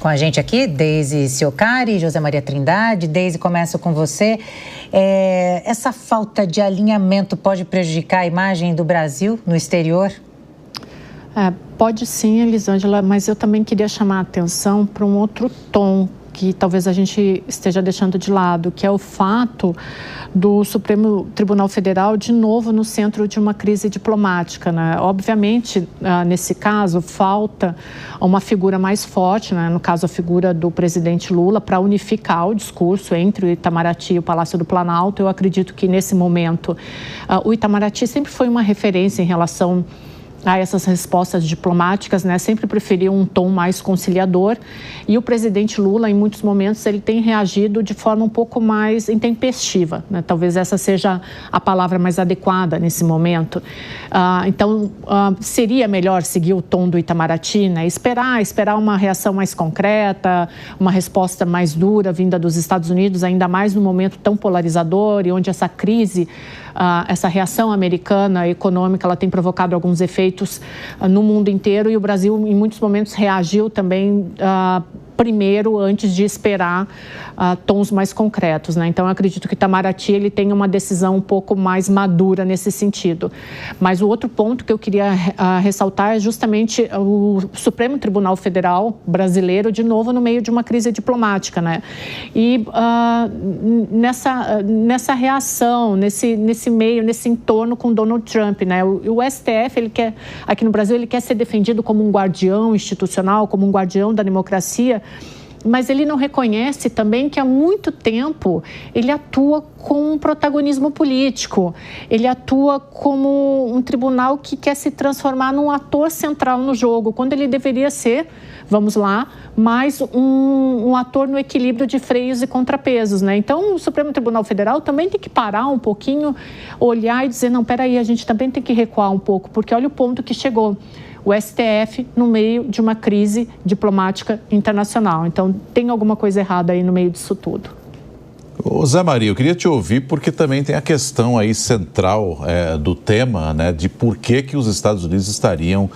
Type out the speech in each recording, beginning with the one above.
com a gente aqui, Deise Ciocari, José Maria Trindade. Deise, começo com você. Essa falta de alinhamento pode prejudicar a imagem do Brasil no exterior? Pode sim, Elisângela, mas eu também queria chamar a atenção para um outro tom que talvez a gente esteja deixando de lado, que é o fato do Supremo Tribunal Federal, de novo, no centro de uma crise diplomática, né? Obviamente, nesse caso, falta uma figura mais forte, né? No caso, a figura do presidente Lula, para unificar o discurso entre o Itamaraty e o Palácio do Planalto. Eu acredito que, nesse momento, o Itamaraty sempre foi uma referência em relação a essas respostas diplomáticas, né? Sempre preferiu um tom mais conciliador, e o presidente Lula, em muitos momentos, ele tem reagido de forma um pouco mais intempestiva, né? Talvez essa seja a palavra mais adequada nesse momento. Então, seria melhor seguir o tom do Itamaraty, né? Esperar uma reação mais concreta, uma resposta mais dura vinda dos Estados Unidos, ainda mais num momento tão polarizador e onde essa crise, essa reação americana econômica, ela tem provocado alguns efeitos no mundo inteiro, e o Brasil, em muitos momentos, reagiu também primeiro, antes de esperar tons mais concretos, né? Então, eu acredito que Itamaraty, ele tem uma decisão um pouco mais madura nesse sentido. Mas o outro ponto que eu queria ressaltar é justamente o Supremo Tribunal Federal brasileiro, de novo, no meio de uma crise diplomática, né? E nessa reação, nesse meio, nesse entorno com Donald Trump, né? O STF, ele quer, aqui no Brasil, ele quer ser defendido como um guardião institucional, como um guardião da democracia, mas ele não reconhece também que há muito tempo ele atua com um protagonismo político, ele atua como um tribunal que quer se transformar num ator central no jogo, quando ele deveria ser, vamos lá, mais um ator no equilíbrio de freios e contrapesos, né? Então, o Supremo Tribunal Federal também tem que parar um pouquinho, olhar e dizer, não, peraí, a gente também tem que recuar um pouco, porque olha o ponto que chegou. O STF no meio de uma crise diplomática internacional. Então, tem alguma coisa errada aí no meio disso tudo. Ô Zé Maria, eu queria te ouvir porque também tem a questão aí central do tema, né, de por que os Estados Unidos estariam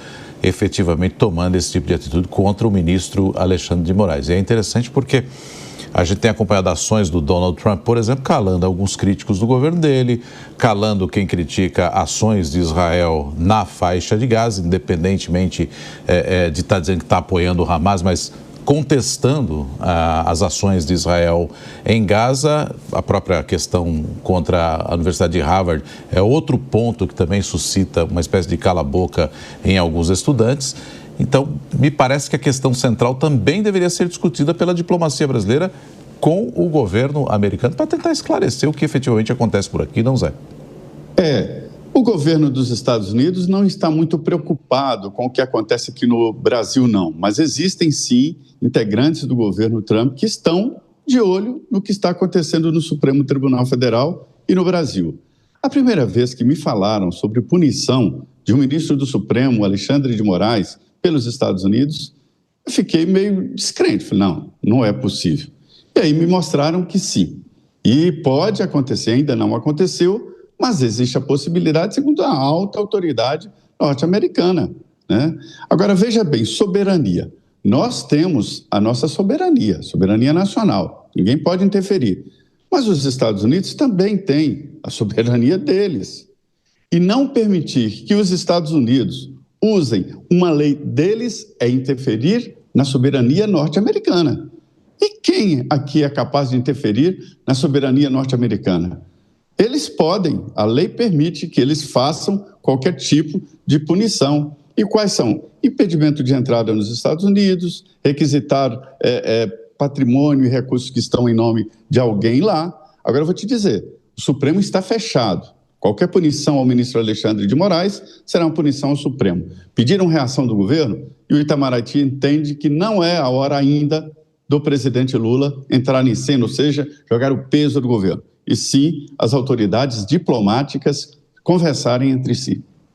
efetivamente tomando esse tipo de atitude contra o ministro Alexandre de Moraes. E é interessante porque a gente tem acompanhado ações do Donald Trump, por exemplo, calando alguns críticos do governo dele, calando quem critica ações de Israel na faixa de Gaza, independentemente de estar dizendo que está apoiando o Hamas, mas contestando as ações de Israel em Gaza. A própria questão contra a Universidade de Harvard é outro ponto que também suscita uma espécie de cala-boca em alguns estudantes. Então, me parece que a questão central também deveria ser discutida pela diplomacia brasileira com o governo americano para tentar esclarecer o que efetivamente acontece por aqui, não, Zé? O governo dos Estados Unidos não está muito preocupado com o que acontece aqui no Brasil, não. Mas existem, sim, integrantes do governo Trump que estão de olho no que está acontecendo no Supremo Tribunal Federal e no Brasil. A primeira vez que me falaram sobre punição de um ministro do Supremo, Alexandre de Moraes, pelos Estados Unidos, eu fiquei meio descrente. Falei, não é possível. E aí me mostraram que sim. E pode acontecer, ainda não aconteceu, mas existe a possibilidade, segundo a alta autoridade norte-americana, né? Agora, veja bem, soberania. Nós temos a nossa soberania nacional. Ninguém pode interferir. Mas os Estados Unidos também têm a soberania deles. E não permitir que os Estados Unidos usem uma lei deles é interferir na soberania norte-americana. E quem aqui é capaz de interferir na soberania norte-americana? Eles podem, a lei permite que eles façam qualquer tipo de punição. E quais são? Impedimento de entrada nos Estados Unidos, requisitar patrimônio e recursos que estão em nome de alguém lá. Agora eu vou te dizer, o Supremo está fechado. Qualquer punição ao ministro Alexandre de Moraes será uma punição ao Supremo. Pediram reação do governo e o Itamaraty entende que não é a hora ainda do presidente Lula entrar em cena, ou seja, jogar o peso do governo. E sim, as autoridades diplomáticas conversarem entre si.